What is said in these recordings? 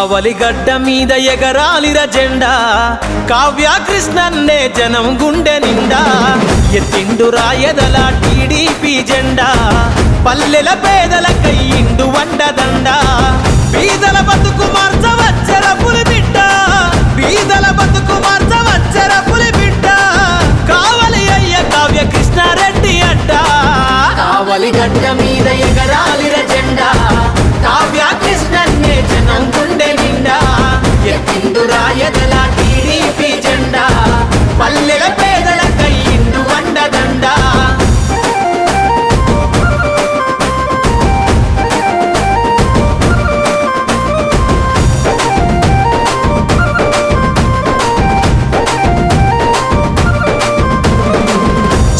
కావలిగడ్డ మీద ఎగరాలిర జెండా కావ్య కృష్ణన్నే జనం గుండె నిండా ఎత్తిండు రాయదల టీడీపీ జెండా పల్లెల పేదల కయ్యిండు వండదండ బీదల బతుకు మార్చవచ్చర పులిబిడ్డ బీదల బతుకు మార్చవచ్చర పులిబిడ్డ కావలి అయ్య కావ్య కృష్ణారెడ్డి అడ్డ కావలిగడ్డ మీద ఎగరాలిర జెండా కావ్య కృష్ణన్నే జనం గుండె నిండా ఎత్తిండు రాయదల టీడీపీ జెండా పల్లెల పేదల కయ్యిండు వండదండ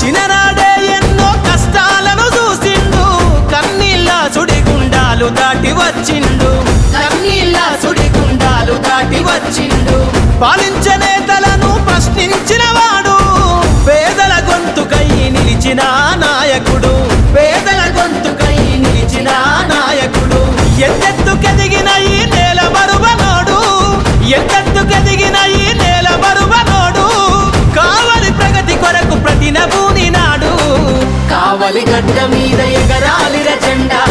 చిన్ననాడే ఎన్నో కష్టాలను చూసిండు కన్నీళ్ళ సుడిగుండాలు దాటి వచ్చిండు కన్నీళ్ళ సుడిగుండాలు దాటి వచ్చిండు పాలించే నేతలను ప్రశ్నించిన వాడు పేదల గొంతుకై నిలిచిన నాయకుడు పేదల గొంతుకై నిలిచిన నాయకుడు ఎత్తెత్తుకెదిగిన ఈ నేల మరువనోడు ఎత్తెత్తుకెదిగిన ఈ నేల మరువనోడు కావలి ప్రగతి కొరకు ప్రతినభూని నాడు కావలి గడ్డ మీద ఎగరాలిర జెండా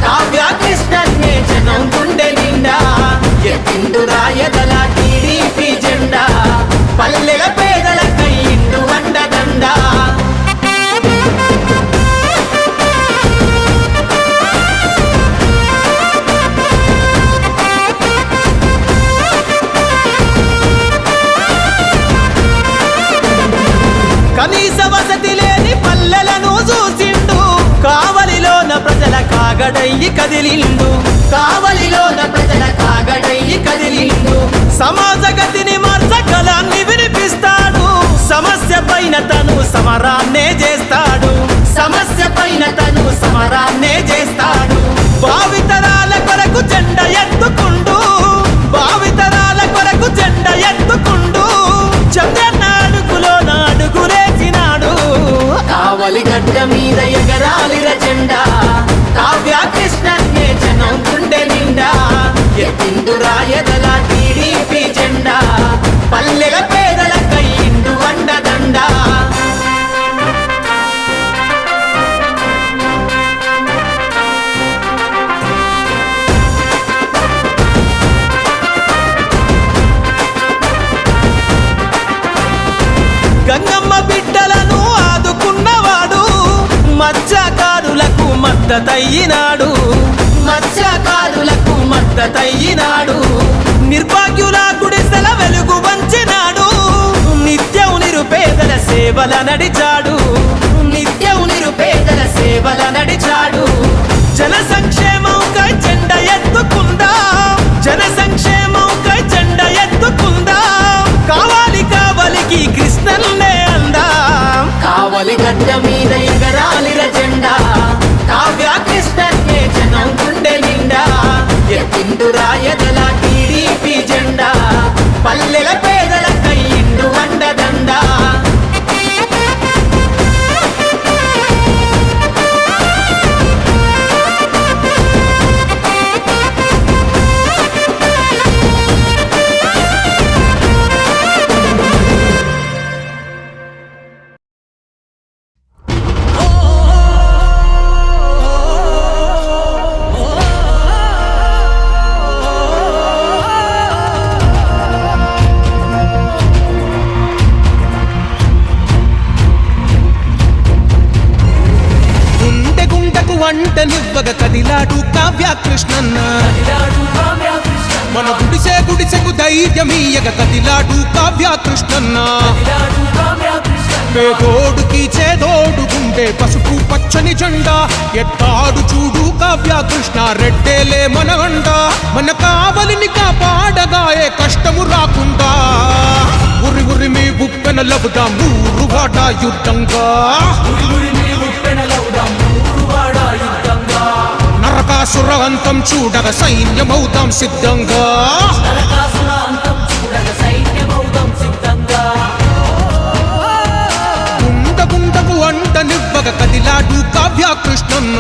కావ్య కృష్ణన్నే జనం గుండె నిండా ఎత్తిండు రాయదల టీడీపీ జెండా పల్లెల పేదల కయ్యిండు వండదండ కనీస వసతి లేని పల్లెలను చూసిండు కావలిలోన ప్రజల కాగడయ్యి కదిలిండు కావలిలోన ప్రజల కాగడయ్యి కదిలిండు సమాజ గతిని మార్చగలాన్ని వినిపిస్తాడు సమస్య పైన తను సమరాన్నే చేస్తాడు సమస్య పైన తను సమరాన్నే చేస్తాడు భావితరాల కొరకు జెండ ఎత్తుకుండు భావితరాల కొరకు జెండ ఎత్తుకుండు చంద్రన్న అడుగులో నాడుగులేసినాడు కావలి గడ్డ మీద ఎగరాలిర జెండా కావ్య కృష్ణన్నే జనం గుండె నిండా ఎత్తిండు రాయదల టీడీపీ జెండా పల్లెల పేదల కయ్యిండు వండదండ గంగమ్మ బిడ్డలను ఆదుకున్నవాడు మత్స్యకారులకు మద్దతయ్యినాడు మత్స్యకారులకు మద్దతయ్యినాడు నిర్భాగ్యుల గుడిసెల వెలుగు వంచినాడు నిత్యం నిరుపేదల సేవల నడిచాడు నిత్యం నిరుపేదల సేవల నడిచాడు జన సంక్షేమంకై జెండ ఎత్తుకుందా జన సంక్షేమంకై జెండ ఎత్తుకుందా కావాలి కావలికి కృష్ణన్నే అందా కావలి గడ్డ మీద ఎగరాలిర జెండా కావ్య కృష్ణన్నే జనం గుండె నిండా ఎత్తిండు రాయదల టీడీపీ జెండా పల్లెల పేదల కయ్యిండు వండదండ వంటనివ్వగ కదిలాడు కావ్య కృష్ణన్న మన గుడిసె గుడిసెకు ధైర్యమీయగ కదిలాడు కావ్య కృష్ణన్న పేదోడుకి చేదోడు గుండె పసుపు పచ్చని జెండా ఎత్తాడు చూడు కావ్య కృష్ణ రెడ్డేలే మన అండ మన కావలిని కాపాడగా ఏ కష్టము రాకుండా ఉరి ఉరి మీ ఉప్పెన లవుదాం నూరు వాడ యుద్ధంగా నరకాసుర అంతం చూడగ సైన్యమౌదాం సిద్ధంగా గుండ గుండకు అంటనివ్వగ కదిలాడు కావ్య కృష్ణన్న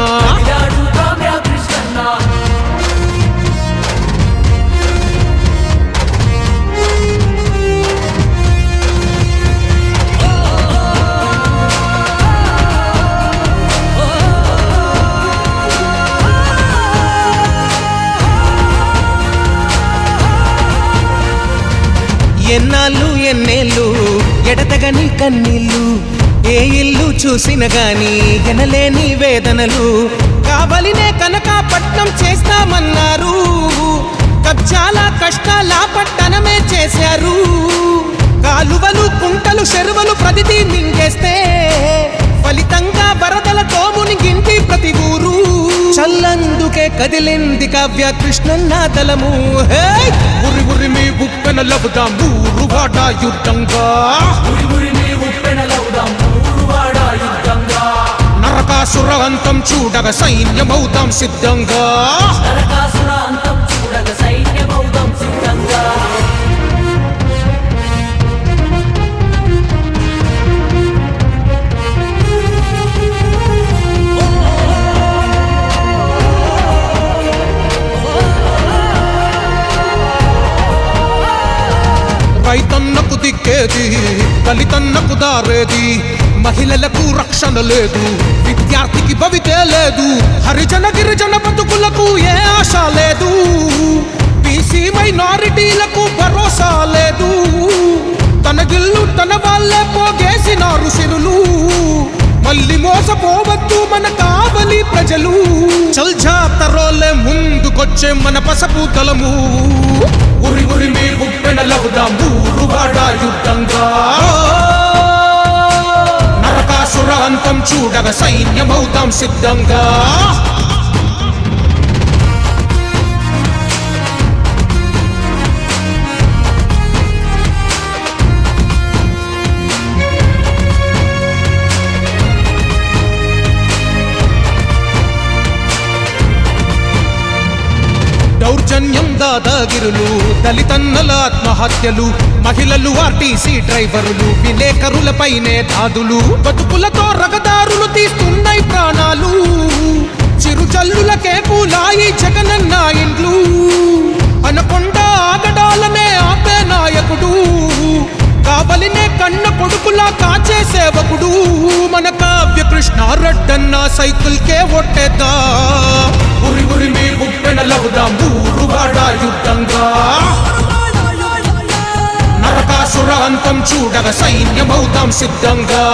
ఎన్నాళ్ళు ఎన్నేళ్ళు ఎడతగని కన్నీళ్ళు, ఏ ఇల్లు చూసిన గాని ఎనలేని వేదనలు. కావలినే కనకాపట్నం చేస్తామన్నారు, కబ్జాల కష్టాల పట్టణమే చేశారు. కాలువలు కుంటలు చెరువులు ప్రతిదీ మింగేస్తే ఫలితంగా వరదలతో మునిగింటి ప్రతి ఊరు. చల్లందుకే కదిలింది కావ్య కృష్ణన్న తలము. ఉరి ఉరి మీ ఉప్పెన లవుదాం ఊరువాడ యుద్ధంగా, నరకాసుర అంతం చూడగ సైన్యమౌదాం సిద్ధంగా. రైతన్నకు దిక్కేది, దళితన్నకు దారేది, మహిళలకు రక్షణ లేదు, విద్యార్థికి భవితే లేదు, హరిజన గిరిజన బతుకులకు ఏ ఆశ లేదు, బీసీ మైనారిటీలకు భరోసా లేదు. తన గిల్లు తన వాళ్ళే పోగేసినారు సిరులు, మళ్ళీ మోసపోవద్దు మన కావలి ప్రజలు. చల్ జాతరోలే ముందుకొచ్చే మన పసపు దళము, ఉరి ఉరి మీ ఉప్పెన లవుదాం ఊరువాడ యుద్ధంగా. నరకాసుర అంతం చూడగ సైన్యమౌదాం సిద్ధంగా. దౌర్జన్యం దాదాగిరులు, దళితన్నల ఆత్మహత్యలు, మహిళలు ఆర్టీసీ డ్రైవరులు, విలేకరులపైనే దాదులు, బతుకులతో రగదారులు తీస్తున్నాయి ప్రాణాలు. చిరుజల్లులకే పూలాయి జగనన్న ఇండ్లు, అనకొండ ఆగడాలనే ఆపే నాయకుడు, కావలినే కన్న కొడుకులా కాచే సేవకుడు. మన కావ్య కృష్ణ రెడ్డన్న సైకిల్ కే ఒట్టేద్దా, ఉరి ఉరి మీ ఉప్పెన లవుదాం ఊరువాడ యుద్ధంగా. నరకాసుర అంతం చూడగ సైన్యమౌదాం సిద్ధంగా.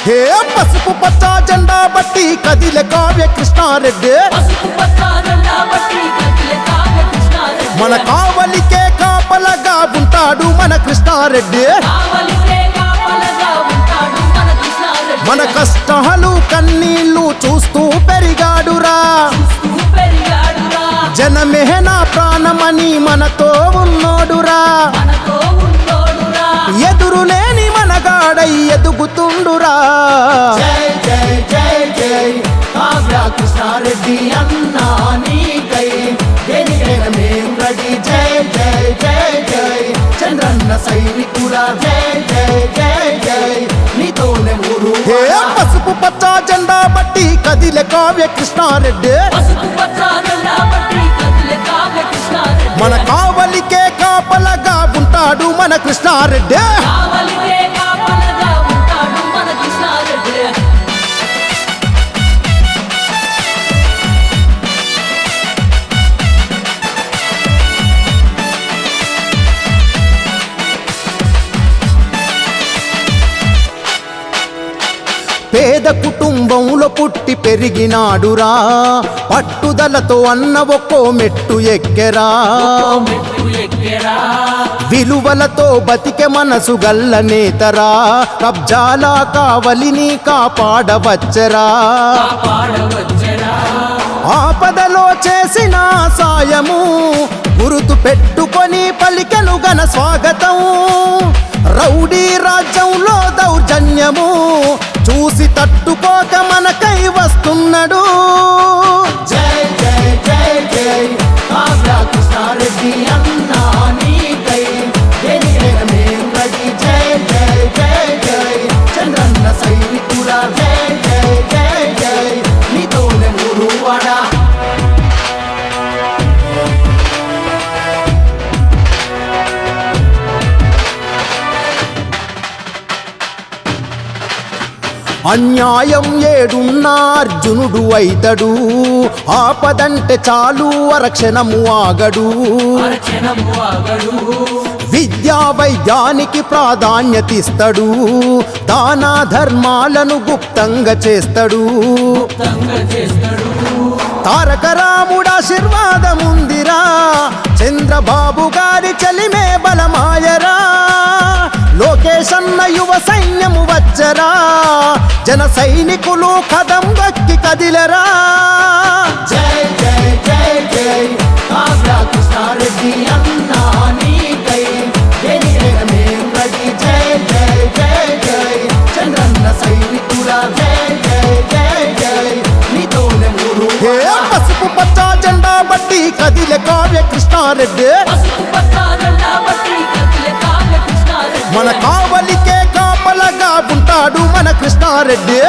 హే పసుపు పచ్చ జెండా బట్టి కదిలే కావ్య కృష్ణారెడ్డి, మన కావలికే కాపలగా ఉంటాడు మన కృష్ణారెడ్డి. మన కష్టాలు కన్నీళ్లు చూస్తూ పెరిగాడురా, జనమే నా ప్రాణమని మనతో ఉన్నోడురా. ఎదురులేని మనగాడై ఎదుగుతుండురా. జై జై జై జై కావ్య కృష్ణారెడ్డి అన్నా నీకై దేనికైనా మేం రెడీ. జై జై జై జై చంద్రన్న సైనికురా. జై జై జై జై నీతోనే ఊరు. పసుపు పచ్చ జెండా బట్టి కదిలే కావ్య కృష్ణారెడ్డి, మన కావలికే కాపలగా ఉంటాడు మన కృష్ణారెడ్డి. పేద కుటుంబంలో పుట్టి పెరిగినాడురా, పట్టుదలతో అన్న ఒక్కో మెట్టు ఎక్కెరా. విలువలతో బతికే మనసు గల్ల నేతరా, కబ్జాల కావలిని కాపాడవచ్చరా. ఆపదలో చేసిన సాయము గుర్తు పెట్టుకొని పలికెను ఘన స్వాగతం. రౌడీ రాజ్యంలో దౌర్జన్యము చూసి తట్టుకోక మనకై వస్తున్నాడు. జై జై జై జై కావ్య కృష్ణారెడ్డి అన్నా నీకై దేనికైనా మేం రెడీ. జై జై జై జై చంద్రన్న సైనికురా. జై జై జై జై నీతోనే ఊరువాడా. అన్యాయం ఏడున్న అర్జునుడు అయితడు, ఆపదంటే చాలు అరక్షణము ఆగడు. విద్యా వైద్యానికి ప్రాధాన్యతిస్తాడు, దాన ధర్మాలను గుప్తంగా చేస్తాడు. తారక రాముడు ఆశీర్వాదముందిరా, చంద్రబాబు గారి చలిమే బలమాయరా. లోకేశన్న యువ సైన్యము వచ్చరా, జన సైనికులు కదం దక్కి కదిలరా. జై జై జై జై కావ్య కృష్ణారెడ్డి అన్నా నీకై జై జై జై జై చంద్రన్న సైనికుడా జై జై జై జై నీతోనే ఊరు. పసుపు పచ్చ జెండా బట్టి కదిలే కావ్య కృష్ణారెడ్డి, మన కావలికే కాపలగా ఉంటాడు మన కృష్ణారెడ్డి.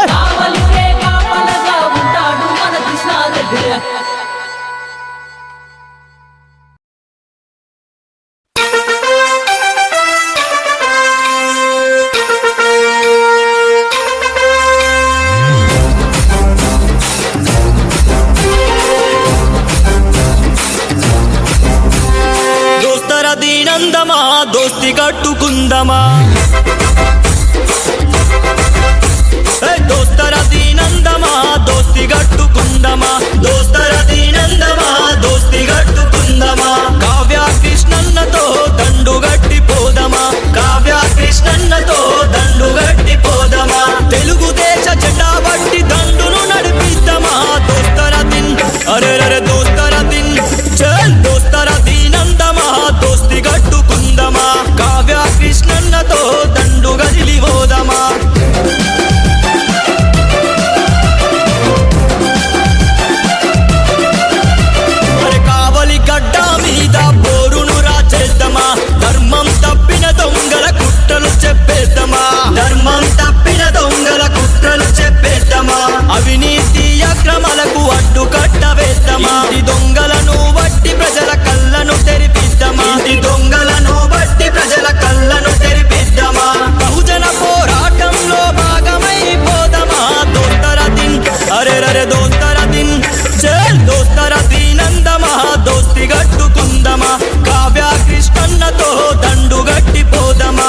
దోస్తర దీనందమా దోస్తి కట్టుకుందమా, దోస్తర దీనందమా దోస్తి కట్టుకుందమా, దోస్తర దీనందమా దోస్తి కట్టుకుందమా. కావ్య కృష్ణన్నతో దండు గట్టి పోదమా, కావ్య కృష్ణన్నతో దండు గట్టి పోదమా. తెలుగుదేశ జెండా బట్టి దండును నడిపిద్దామా, దోస్తర దిన్ అరే దోస్తర దిన్ చల్ దోస్తర దీనందమా దోస్తి కట్టుకుందమా. కావ్య కృష్ణన్నతో దండు గదిలి పోదమా. గడ్డ మీద బోరును రాచేద్దామా, ధర్మం తప్పిన దొంగల కుట్రలు చెప్పేద్దామా, ధర్మం తప్పిన దొంగల కుట్రలు చెప్పేద్దామా. అవినీతి అక్రమాలకు అడ్డు కట్ట వేద్దామా, ఈ దొంగలను బట్టి ప్రజల కళ్ళను తెరిపిద్దామా, ఈ దొంగలను బట్టి ప్రజల కళ్ళను తెరిపిద్దామా. బహుజన పోరాటంలో భాగమైపోదామా, దోస్తర దిన్ అరే దోస్తర దిన్ చల్ దోస్తర దీనందమా దోస్తి గట్టుకుందమా. కావ్య కృష్ణన్నతో దండు గట్టి పోదమా.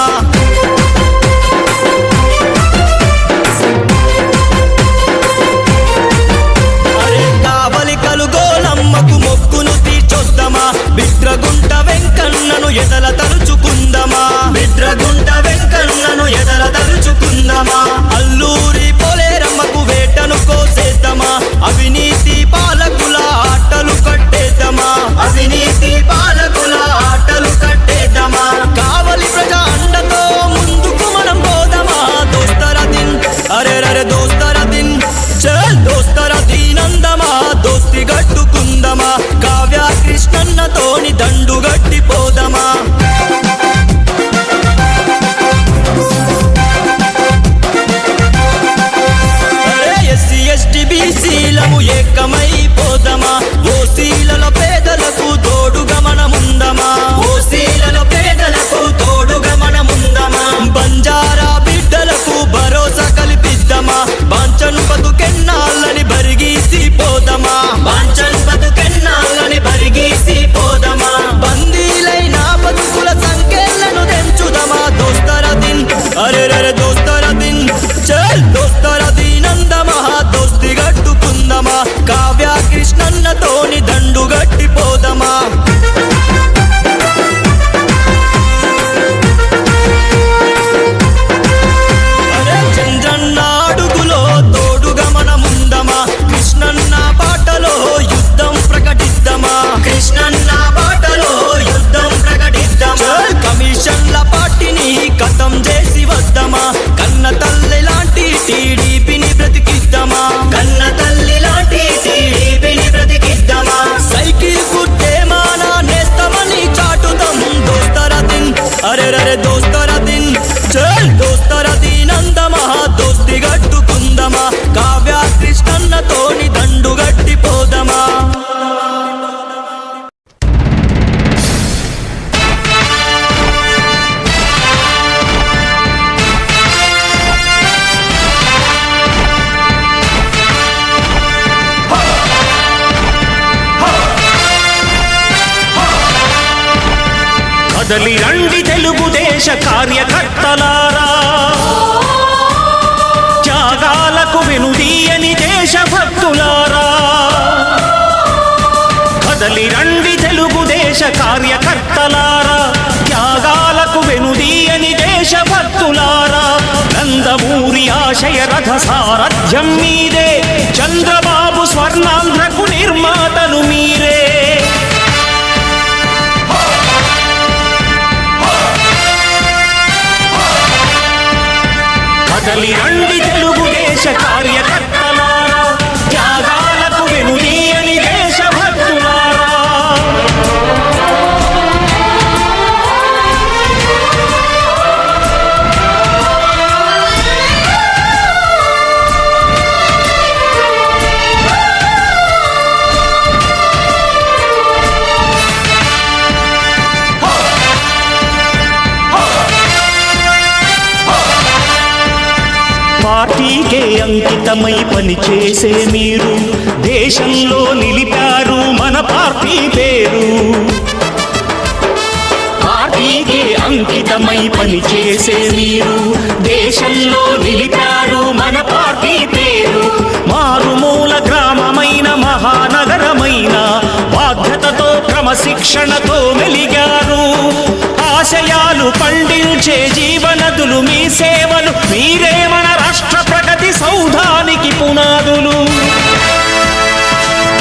అరే కావలి కలుగోలమ్మకు మొక్కును తీర్చొద్దమా, బిట్రగుంట వెంకన్నను ఎదల తలుచుకుందమా, బిట్రగుంట వెంకన్నను ఎదల తలుచుకుందమా. అల్లూరి పోలేరమ్మకు వేటను కోసేద్దామా, అవినీతి పాలకుల ఆటలు కట్టేద్దామా, అవినీతి పాలకుల ఆటలు కట్టేద్దామా. కావలి ప్రజా అండతో ముందుకు మనం పోదమా, దోస్తర దిన్ అరే దోస్తర దిన్ చల్ దోస్తర దీనందమా దోస్తి గట్టుకుందమా. కావ్య కృష్ణన్నతోని దండు గట్టి పోదమా. ఎస్సీ ఎస్టీ బీసీలము ఏకమైపోదమా, ఓసీలలో పేదలకు తోడుగా మనముందమా, ఓసీలలో పేదలకు తోడుగా మనముందమా. బంజారా బిడ్డలకు భరోసా కల్పిద్దామా, బాంచను బతుకెన్నాళ్ళని బరిగీసి పోదమా, బాంచను బతుకెన్నాళ్ళని బరిగీసి పోదమా. బందీలైన బతుకుల సంఖ్యలను తెంచుదమా, దోస్తర దిన్ అరే దోస్తర దిన్ చల్ దోస్తర దీనందమా దోస్తి గట్టుకుందమా. కావ్య కృష్ణన్నతోని దండు గట్టి పోదమా. అరే చంద్రన్న అడుగులో తోడుగా మనముందమా, కృష్ణన్న బాటలో యుద్ధం ప్రకటిద్దామా, కృష్ణన్న బాటలో యుద్ధం ప్రకటిద్దామా. కమిషన్ల పార్టీని కథం చేసి వద్దామా, కన్న తల్లి లాంటి టీడీపీని బ్రతికిద్దామా, కన్న తల్లి లాంటి టీడీపీని బ్రతికిద్దామా. సైకిల్ గుర్తే మానా నేస్తమని చాటుదాం, దోస్తర దిన్ అరే దోస్తర దిన్ చల్ దోస్తర దీనందమా దోస్తి గట్టుకుందమా. కావ్య కృష్ణన్నతోని దండు గట్టి పోదమా. కదలి రండి తెలుగుదేశ కార్యకర్తలారా, త్యాగాలకు వెనుదీయని దేశభక్తులారా. కదలి రండి తెలుగుదేశ కార్యకర్తలారా, త్యాగాలకు వెనుదీయని దేశభక్తులారా. నందమూరి ఆశయ రథ సారథ్యం మీదే, చంద్రబాబు స్వర్ణాంధ్రకు నిర్మాతలు మీరే. కదలి రండి తెలుగుదేశ కార్యకర్తలారా, త్యాగాలకు వెనుదీయని దేశభక్తులారా. పార్టీకే అంకితమై పనిచేసే మీరు దేశంలో నిలిపారు మన పార్టీ పేరు. పార్టీకే అంకితమై పనిచేసే మీరు దేశంలో నిలిపారు మన పార్టీ పేరు. మారుమూల గ్రామమైన మహానగరమైన బాధ్యతతో క్రమశిక్షణతో మెలిగారు. ఆశయాలు పండించే జీవనదులు మీ సేవలు, మీరే మన రాష్ట్ర ప్రగతి సౌధానికి పునాదులు.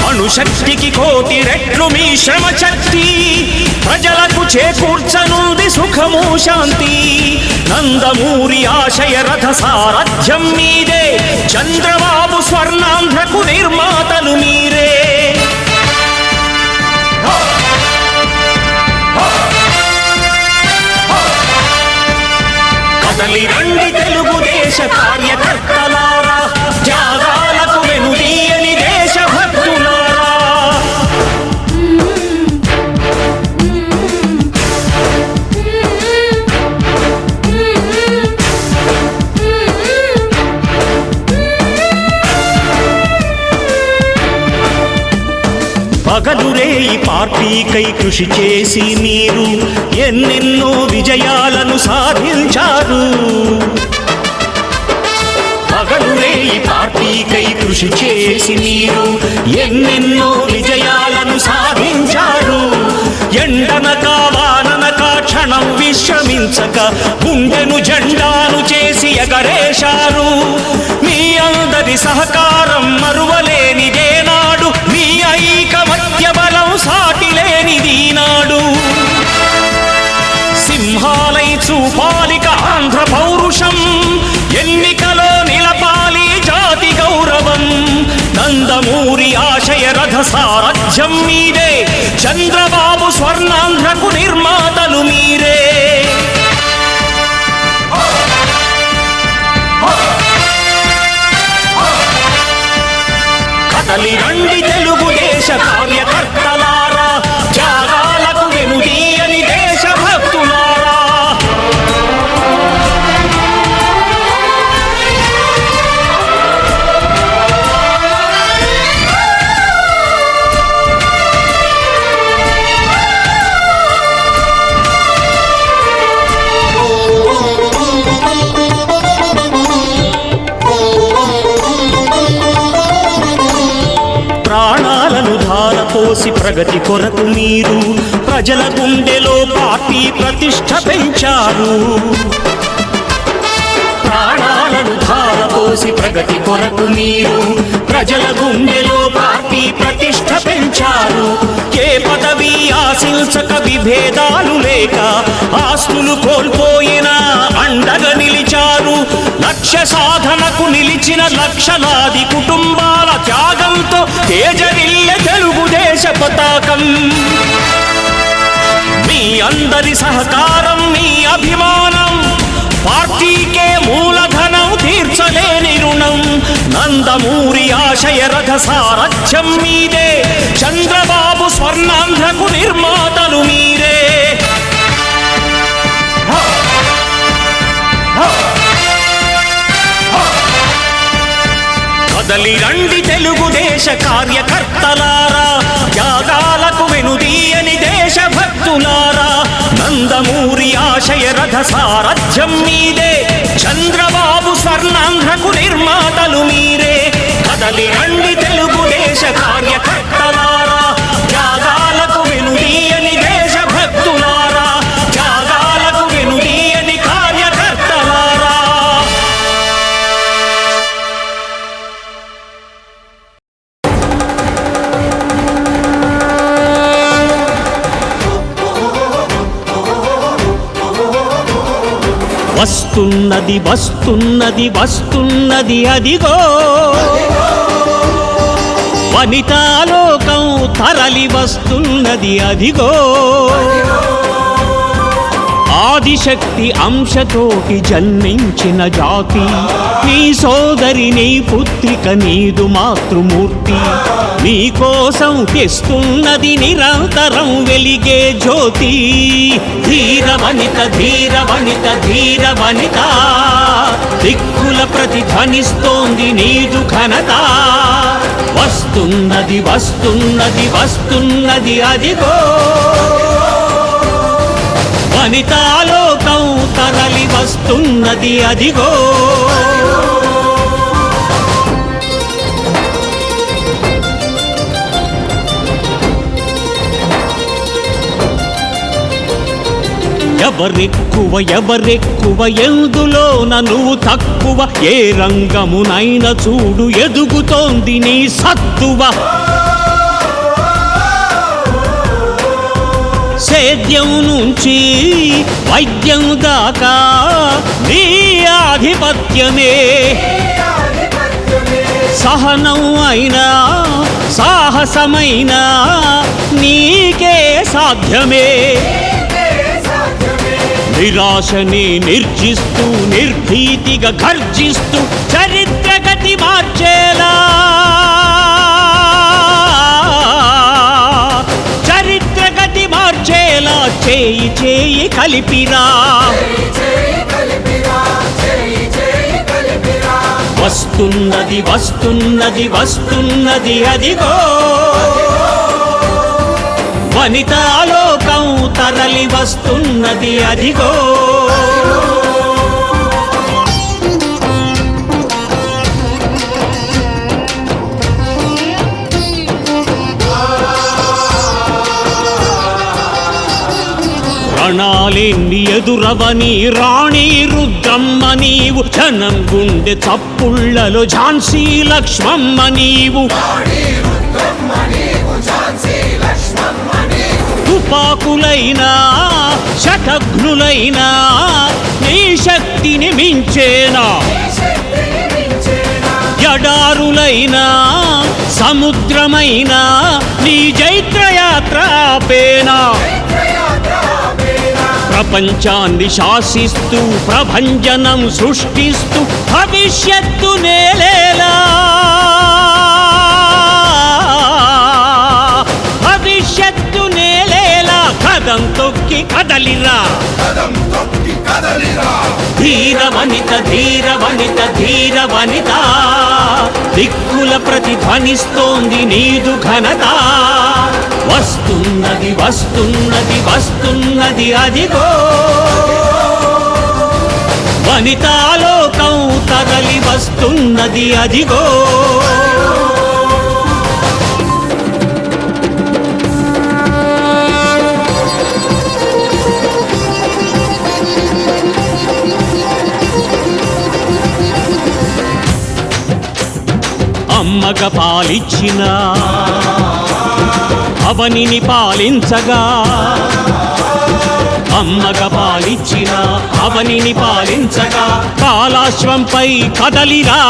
అణుశక్తికి కోటి రెట్లు మీ శ్రమ శక్తి, ప్రజలకు చేకూర్చనుంది సుఖము శాంతి. నందమూరి ఆశయ రథ సారథ్యం మీదే, చంద్రబాబు స్వర్ణాంధ్రకు నిర్మాతలు మీరే. కదలి రండి తెలుగుదేశ కార్యకర్తలారా, త్యాగాలకు వెనుదీయని దేశభక్తులారా. పగలురే ఈ పార్టీకై కృషి చేసి మీరు ఎన్నెన్నో విజయాలను సాధించారు. పగలురే ఈ పార్టీకై కృషి చేసి మీరు ఎన్నెన్నో విజయాలను సాధించారు. ఎండనక వాననక క్షణం విశ్రమించక గుండెను జెండాను చేసి ఎగరేశారు. మీ అందరి సహకారం మరువలేనిదే నాడు, మీ ఐకమత్య బలం సాటిలేనిది నాడు. సింహాలై చూపాలిక ఆంధ్ర పౌరుషం, ఎన్నికలో నిలపాలి జాతి గౌరవం. నందమూరి ఆశయ రథ సారథ్యం మీదే, చంద్రబాబు స్వర్ణాంధ్రకు నిర్మాతలు మీరే. కదలి రండి తెలుగుదేశ కార్యకర్తలారా, త్యాగాలకు వెనుదీయని దేశభక్తులారా. ప్రాణాలను ధారపోసి ప్రగతి కొరకు మీరు ప్రజల గుండెలో పార్టీ ప్రతిష్ఠ పెంచారు. ప్రాణాలను ధారపోసి ప్రగతి కొరకు మీరు ప్రజల గుండెలో పార్టీ ప్రతిష్ఠ పెంచారు. ఏ పదవి ఆశించక విభేదాలు లేక ఆస్తులు కోల్పోయినా అండగా నిలిచారు. లక్ష్య సాధనకు నిలిచిన లక్షలాది కుటుంబాల త్యాగంతో తేజరిల్లె తెలుగుదేశ పతాకం. మీ అందరి సహకారం, మీ అభిమానం పార్టీకే మూలధనం, తీర్చలేని రుణం. నందమూరి ఆశయ రథ సారథ్యం మీదే, చంద్రబాబు స్వర్ణాంధ్రకు నిర్మాతలు మీరే. కదలి రండి తెలుగుదేశ కార్యకర్తలారా, త్యాగాలకు వెనుదీయని దేశభక్తులారా. నంద నందమూరి ఆశయ రథ సారథ్యం మీదే, చంద్రబాబు స్వర్ణాంధ్రకు నిర్మాతలు మీరే. కదలి రండి తెలుగుదేశ కార్యకర్తలారా, త్యాగాలకు వెనుదీయని దేశభక్తులారా, త్యాగాలకు వెనుదీయని కార్యకర్తలారా. వస్తున్నది వస్తున్నది వస్తున్నది అదిగో, వనితాలోకం తరలి వస్తున్నది అదిగో. ఆదిశక్తి అంశతోటి జన్మించిన జాతి, నీ సోదరి నీ పుత్రిక నీదు మాతృమూర్తి. నీ కోసం తెస్తున్నది నిరంతరం వెలిగే జ్యోతి. ధీర వనిత ధీర వనిత ధీర వనిత, దిక్కుల ప్రతిధ్వనిస్తోంది నీదు ఘనత. వస్తున్నది వస్తున్నది వస్తున్నది అదిగో, వనితాలోకం తరలి వస్తున్నది అదిగో. ఎవరెక్కువ ఎవరెక్కువ ఎందులోన నువ్వు తక్కువ, ఏ రంగమునైనా చూడు ఎదుగుతోంది నీ సత్తువ. సేద్యం నుంచి వైద్యం దాకా నీ ఆధిపత్యమే. సహనం అయినా సాహసమైనా నీకే సాధ్యమే. నిరాశని నిర్జిస్తూ నిర్భీతిగా గర్జిస్తూ చరిత్ర గతి మార్చేలా, చరిత్ర గతి మార్చేలా చేయి చేయి కలిపిరా. వస్తున్నది వస్తున్నది వస్తున్నది అదిగో, వనితాలోకం తరలి వస్తున్నది అదిగో. రణాలెన్ని ఎదురవని రాణి రుద్రమ్మ నీవు, జనం గుండె చప్పుళ్లలో ఝాన్సీ లక్ష్మమ్మ నీవు. తుపాకులైనా శతఘ్నులైనా నీ శక్తిని మించేనా, ఎడారులైనా సముద్రమైనా నీ జైత్రయాత్ర ఆపేనా. ప్రపంచాన్ని శాసిస్తూ ప్రభంజనం సృష్టిస్తూ భవిష్యత్తు నేలేలా, భవిష్యత్తు నేలేలా కదం తొక్కి కదలిరా. ధీర వనిత ధీర వనిత ధీర వనిత, దిక్కుల ప్రతిధ్వనిస్తోంది నీదు ఘనత. వస్తున్నది వస్తున్నది వస్తున్నది అదిగో, వనితాలోకం తరలి వస్తున్నది అదిగో. అమ్మగా పాలిచ్చిన అవనిని పాలించగా, అమ్మగా పాలిచ్చిన అవనిని పాలించగా, కాలాశ్వంపై కదలిరా.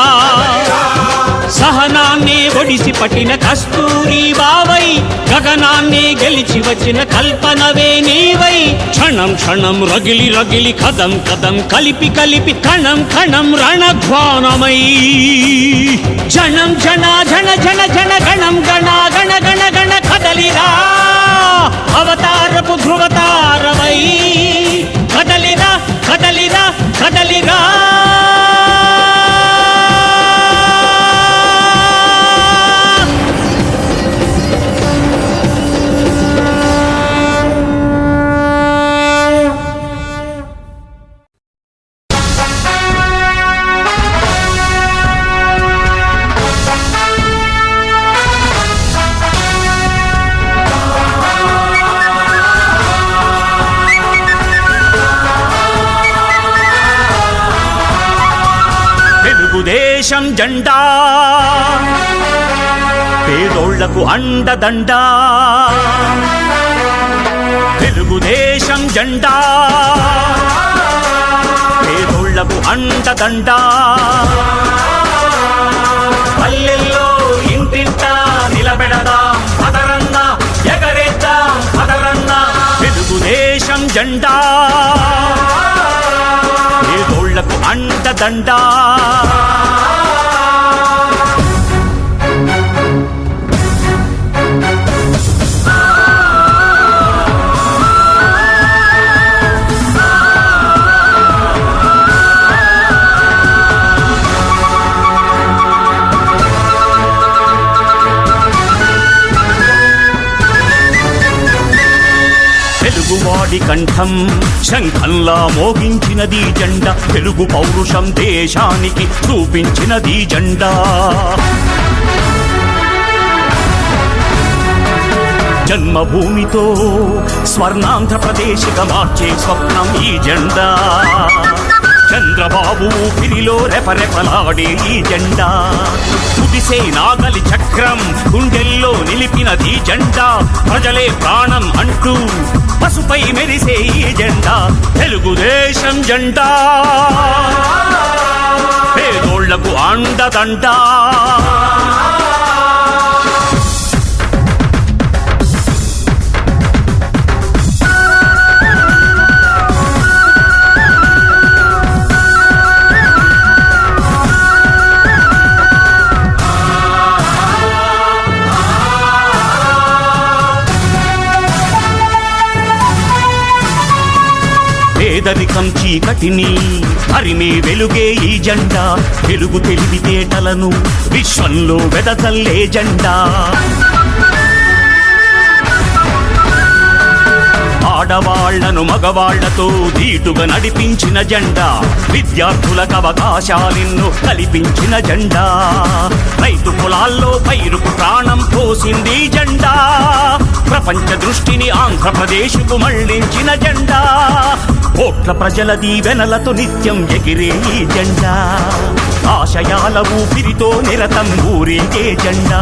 సహనాన్నే ఒడిసి పట్టిన కస్తూరి బావై, గగనాన్నే గెలిచి వచ్చిన కల్పనవే నీవై. క్షణం క్షణం రగిలి రగిలి కదం కదం కలిపి కలిపి కణం కణం రణధ్వానమై, జనం జన జన జన జన గణం గణ గణ గణ గణ కదలిరా. అవతారపు ధ్రువతారమై కదలిరా కదలిరా కదలిరా. తెలుగుదేశం జెండా పేదోళ్లకు అండదండా తెలుగుదేశం జెండా పేదోళ్లకు అండదండా పల్లెల్లో ఇంటింటా నిలబెడదాం పదరన్న ఎగరేద్దాం పదరన్న తెలుగుదేశం జెండా పేదోళ్లకు అండదండా తెలుగువాడి కంఠం శంఖంలా మోగించినది జెండా తెలుగు పౌరుషం దేశానికి చూపించినది జెండా జన్మభూమితో స్వర్ణాంధ్రప్రదేశ్గా మార్చే స్వప్నం ఈ జెండా చంద్రబాబు ఊపిరిలో రెపరెపలాడే ఈ జెండా కుదిసే నాగలి చక్రం గుండెల్లో నిలిపినది జెండా ప్రజలే ప్రాణం అంటూ పసుపై మెరిసే ఈ జెండా తెలుగుదేశం జెండా పేదోళ్లకు అండదండా పేదరికం చీకటిని హరిమే వెలుగే ఈ జెండా తెలుగు తెలివితేటలను విశ్వంలో వెదజల్లే జెండా ఆడవాళ్లను మగవాళ్లతో ధీటుగా నడిపించిన జెండా విద్యార్థులకు అవకాశాలెన్నో కల్పించిన జెండా రైతు పొలాల్లో పైరుకు ప్రాణం పోసింది జెండా ప్రపంచ దృష్టిని ఆంధ్రప్రదేశ్కు మళ్లించిన జెండా కోట్ల ప్రజల దీవెనలతో నిత్యం ఎగిరే ఈ జెండా ఆశయాల ఊపిరితో నిరతం ఊరేగే జెండా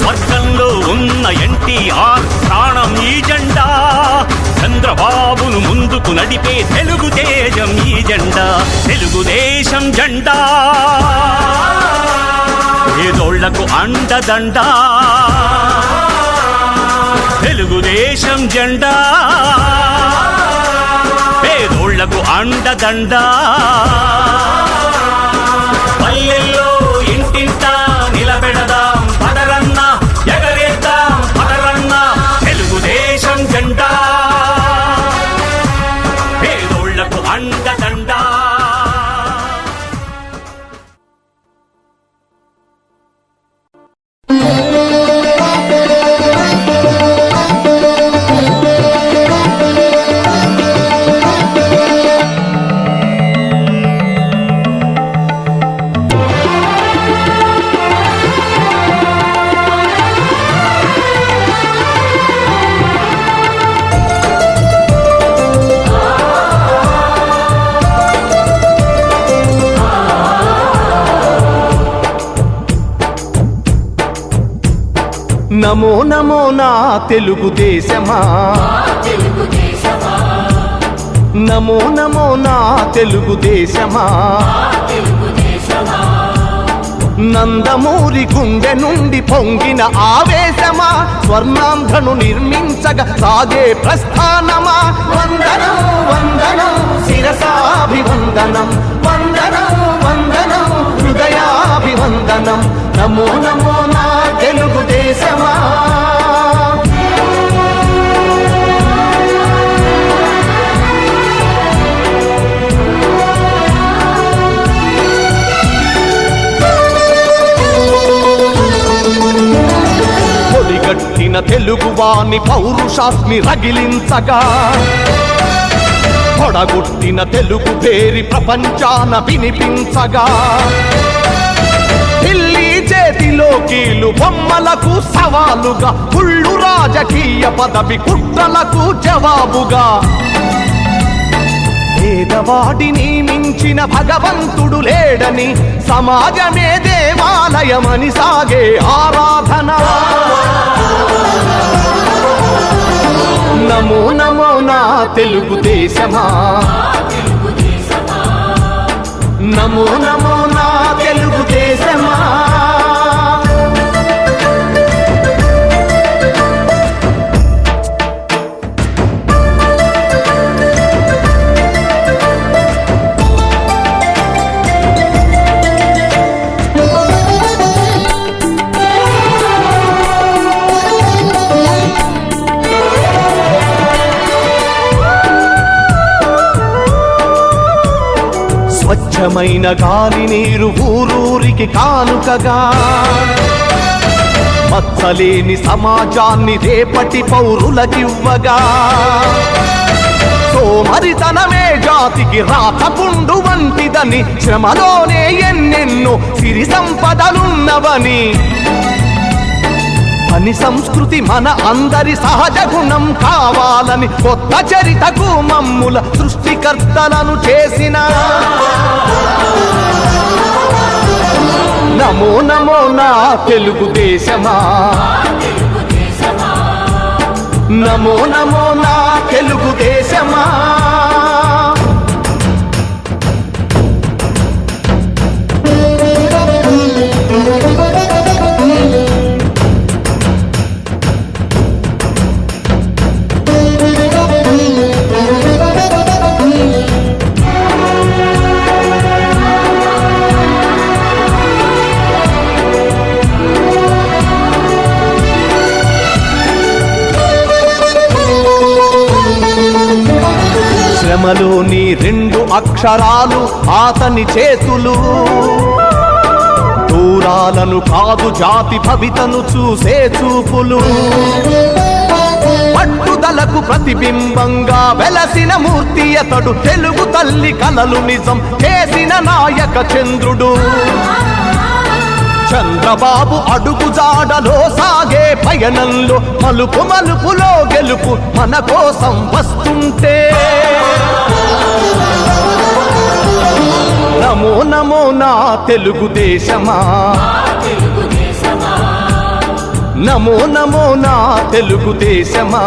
స్వర్గంలో ఉన్న ఎన్టీఆర్ ప్రాణం ఈ జెండా చంద్రబాబును ముందుకు నడిపే తెలుగు తేజం ఈ జెండా తెలుగుదేశం జెండా పేదోళ్లకు అండదండా తెలుగుదేశం జెండా పేదోళ్లకు అండదండా పల్లెల్లో ఇంటింటా నిలబెడదాం పదరన్న ఎగరేద్దాం పదరన్న తెలుగుదేశం జెండా పేదోళ్లకు అండదండా నమో నమో నా తెలుగుదేశమా నమో నమో నా తెలుగుదేశమా నందమూరి గుండె నుండి పొంగిన ఆవేశమా స్వర్ణాంధ్రను నిర్మించగా సాగే ప్రస్థానమా వందనం వందనం శిరసాభివందనం వందనం వందనం హృదయాభివందనం నమో నమో నా తెలుగుదేశమా పొడిగట్టిన తెలుగువాని పౌరుషాస్మి రగిలించగా పొడగొట్టిన తెలుగు పేరి ప్రపంచాన వినిపించగా ఢిల్లీ చేతిలో కీలు బొమ్మలకు సవాలుగా కుళ్ళు రాజకీయ పదవి కుట్రలకు జవాబుగా పేదవాడిని మించిన భగవంతుడు లేడని సమాజమే దేవాలయమని సాగే ఆరాధన. నమో నమో నా తెలుగుదేశమా, నమో నమో నా తెలుగుదేశమా. స్వచ్ఛమైన గాలి నీరు ఊరూరికి కానుకగా, మచ్చలేని సమాజాన్ని రేపటి పౌరులకివ్వగా, సోమరితనమే జాతికి రాతపుండు వంటిదని, శ్రమలోనే ఎన్నెన్నో సిరి సంపదలున్నవని, పని సంస్కృతి మన అందరి సహజ గుణం కావాలని కొత్త చరితకు మమ్ముల సృష్టికర్తలను చేసిన నమో నమో నా తెలుగుదేశమా, నమో నమో నా తెలుగుదేశమా. శ్రమలోని రెండు అక్షరాలు అతని చేతులు, దూరాలను కాదు జాతి భవితను చూసే చూపులు, పట్టుదలకు ప్రతిబింబంగా వెలసిన మూర్తి అతడు, తెలుగు తల్లి కలలు నిజం చేసిన నాయక చంద్రుడు. చంద్రబాబు అడుగు జాడలో సాగే పయనంలో మలుపు మలుపులో గెలుపు మన కోసం వస్తుంటే, నమో నమో నా తెలుగుదేశమా, నమో నమో నా తెలుగుదేశమా.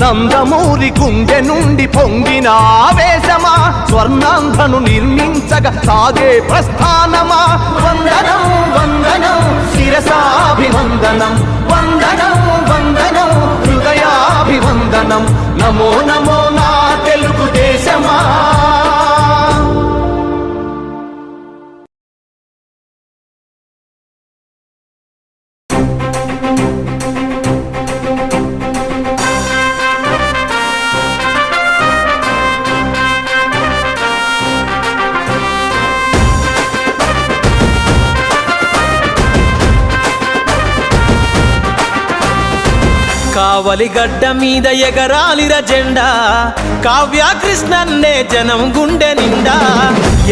నందమూరి గుండె నుండి పొంగిన ఆవేశమా, స్వర్ణాంధ్రను నిర్మించగా సాగే ప్రస్థానమా. వందనం వందనం శిరసాభివందనం, వందనం వందనం హృదయాభివందనం, నమో నమో నా తెలుగుదేశమా. కావలిగడ్డ మీద ఎగరాలిర జెండా, కావ్యకృష్ణన్నే జనం గుండె నిండా,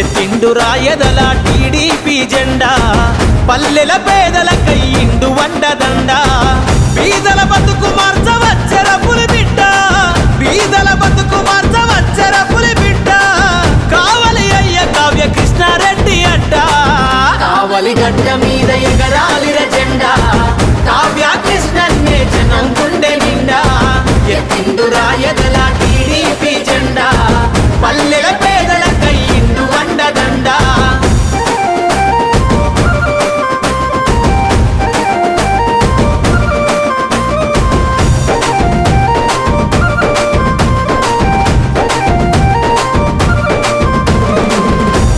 ఎత్తిండు రాయదల టీడీపీ జెండా, పల్లెల పేదల కయ్యిండు వండదండ, బీదల బతుకు మార్చవచ్చర పులిబిడ్డ, బీదల బతుకు మార్చవచ్చర పులిబిడ్డ, కావలి అయ్య కావ్యకృష్ణారెడ్డి అడ్డ. కావలిగడ్డ మీద ఎగరాలిర జెండా, కావ్యకృష్ణన్నే జనం గుండె నిండా, ఎత్తిండు రాయదల టీడీపీ జెండా, పల్లెల పేదల కయ్యిండు వండదండ.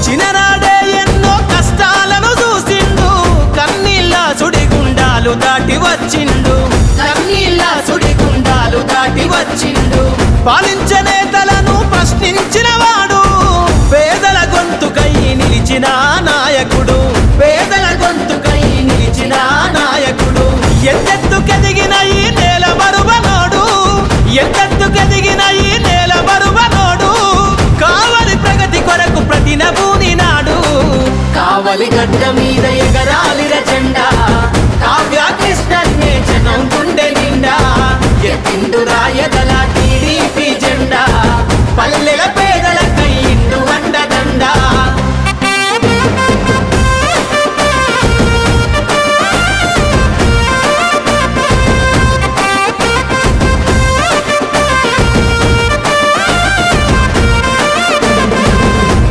చిన్ననాడే ఎన్నో కష్టాలను చూసిండు, కన్నీళ్ళ సుడిగుండాలు దాటి వచ్చిండు, కన్నీళ్ళ సుడిగుండాలు దాటి వచ్చిండు, పాలించే నేతలను ప్రశ్నించిన వాడు, పేదల గొంతుకై నిలిచిన నాయకుడు, పేదల గొంతుకై నిలిచిన నాయకుడు, ఎత్తెత్తుకెదిగిన ఈ నేల మరువనోడు, ఎత్తెత్తుకెదిగిన ఈ నేల మరువనోడు, కావలి ప్రగతి కొరకు ప్రతినబూని నాడు. కావలిగడ్డ మీద ఎగరాలిర జెండా, కావ్యకృష్ణన్నే జనం గుండె నిండా, ఎత్తిండు రాయదల టీడీపీ జెండా. జెండా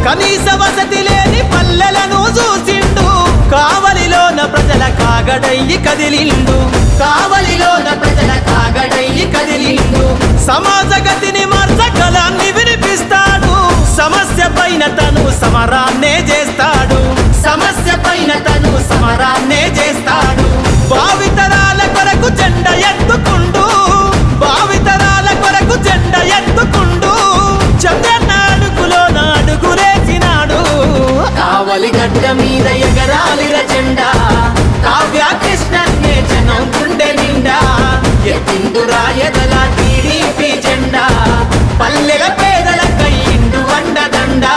కనీస వసతి లేని పల్లెలను చూసిండు కావలిలోన ప్రజల కాగడయ్యి కదిలిండు కావలిలోన ప్రజల కాగడయ్యి కదిలిండు సమాజ గతిని మార్చగలాన్ని వినిపిస్తాడు సమస్య పైన తను సమరాన్నే చేస్తాడు సమస్య పైన తను సమరాన్నే చేస్తాడు భావితరాల కొరకు జెండ ఎత్తుకుండు భావితరాల కొరకు జెండ ఎత్తుకుండు చంద్రన్న అడుగులో నాడుగులేసినాడు కావలి గడ్డ మీద ఎగరాలిర జెండా కావ్య కృష్ణన్నే జనం గుండె నిండా ఎత్తిందురా ఎదల టీడీపీ జెండా పల్లెల పేదల కయ్యిండు అండదండా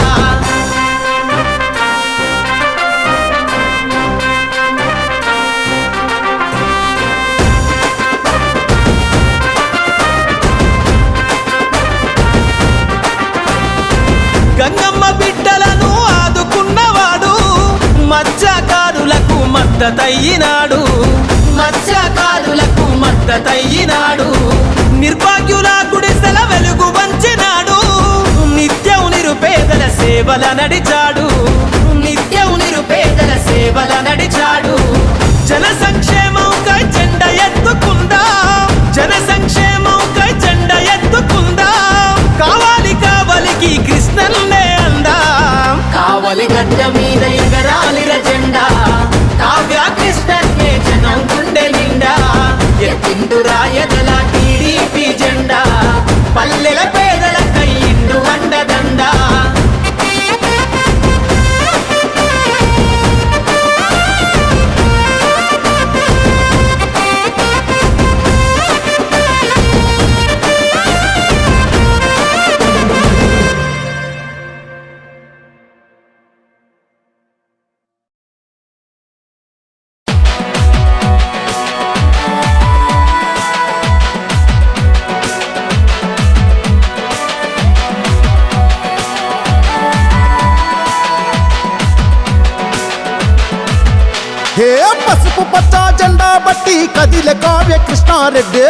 గంగమ్మ బిడ్డలను ఆదుకున్నవాడు మత్స్యకారులకు మద్దతయ్యినాడు మత్స్యకారులకు మద్దతయ్యినాడు నిర్భాగ్యుల గుడిసెల వెలుగు వంచినాడు నిత్యం నిరుపేదల సేవల నడిచాడు నిత్యం నిరుపేదల సేవల నడిచాడు జన సంక్షేమంకై జెండ ఎత్తుకుందా జన సంక్షేమంకై జెండ ఎత్తుకుందా కావాలి కావలికి కృష్ణన్నే అందా కావలి గడ్డ మీద ఎగరాలిర జెండా కావ్య కృష్ణన్నే జనం గుండె నిండా ఎత్తిండురా ఎదల టీడీపీ జెండా పల్లెల పేదల కయ్యిండు అండదండా హే పసుపు పచ్చ జెండా బట్టి కదిలే కావ్య కృష్ణారెడ్డి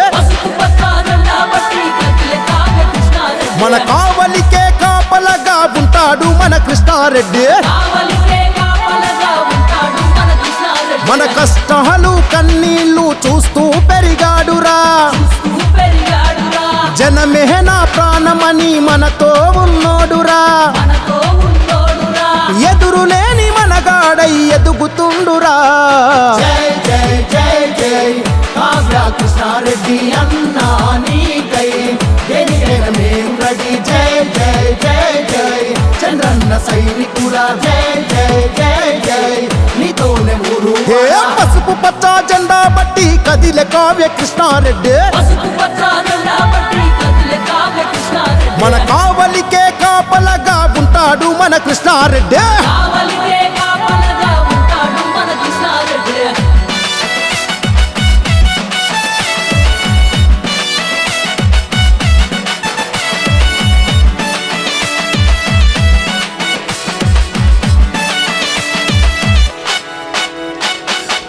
మన కావలికే కాపలగా ఉంటాడు మన కృష్ణారెడ్డి మన కష్టాలు కన్నీళ్లు చూస్తూ పెరిగాడురా జనమే నా ప్రాణమని మనతో ఉన్నోడురా ఎదురులేని మనగాడై ఎదుగుతుండురా జై జై జై జై కావ్య కృష్ణారెడ్డి అన్నా నీకై దేనికైన మేం రెడీ జై జై జై జై చంద్రన్న సైనికుడా జై జై జై జై నీతోనే ఊరు పసుపు పచ్చ జెండా బట్టి కదిలే కావ్య కృష్ణారెడ్డి మన కావలికే కాపలగా ఉంటాడు మన కృష్ణారెడ్డి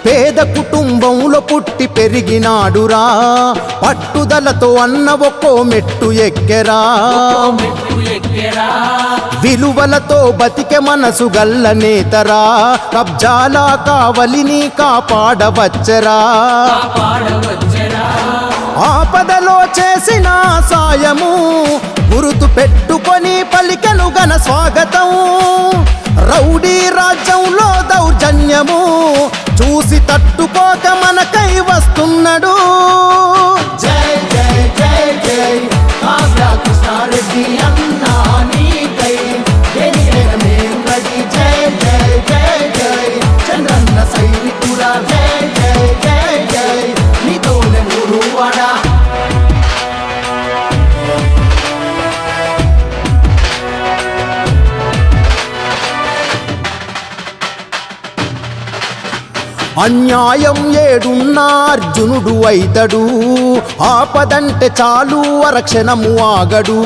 పేద కుటుంబంలో పుట్టి పెరిగినాడురా పట్టుదలతో అన్న ఒక్కో మెట్టు ఎక్కెరా విలువలతో బతికే మనసు గల్ల నేతరా కబ్జాల కావలిని కాపాడవచ్చరా ఆపదలో చేసిన సాయము గురుతు పెట్టుకొని పలికెను గన స్వాగతం రౌడీ రాజ్యంలో దౌర్జన్యము చూసి తట్టుకోక మనకై వస్తున్నాడు జై జై జై జై కావ్య కృష్ణారెడ్డి అన్నా నీకై దేనికైన మేం రెడీ జై జై జై జై చంద్రన్న సైనికుడా జై జై జై జై నీతోనే ఊరువాడా అన్యాయం ఏడున్నా అర్జునుడు అయితడు ఆపదంటే చాలు అరక్షణము ఆగడు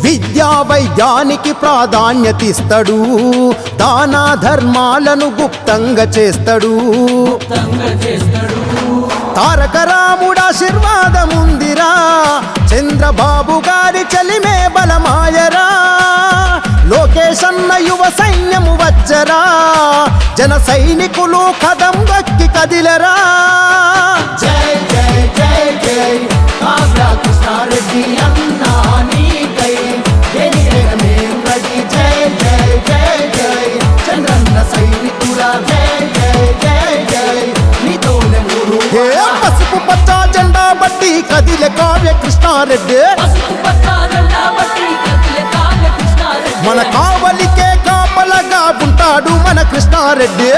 విద్య విద్యా వైద్యానికి ప్రాధాన్యతిస్తాడు, దాన ధర్మాలను గుప్తంగా చేస్తాడు. తారక రాముడు ఆశీర్వాదముందిరా, చంద్రబాబు గారి చలిమే బలమాయరా. లోకేష్ అన్న యువ సైన్యము వచ్చరా, జన సైనికులు కదం దక్కి కదిలరా. జై జై జై జై కావ్య కృష్ణారెడ్డి అన్నా నీకై మేం రెడీ. జై జై జై జై చంద్రన్న సైనికుడా, జై జై జై జై నీతోనే ఊరు. పసుపు పచ్చ జెండా బట్టి కదిలే కావ్య కృష్ణారెడ్డి, మన కావలికే కాపలగా ఉంటాడు మన కృష్ణారెడ్డి.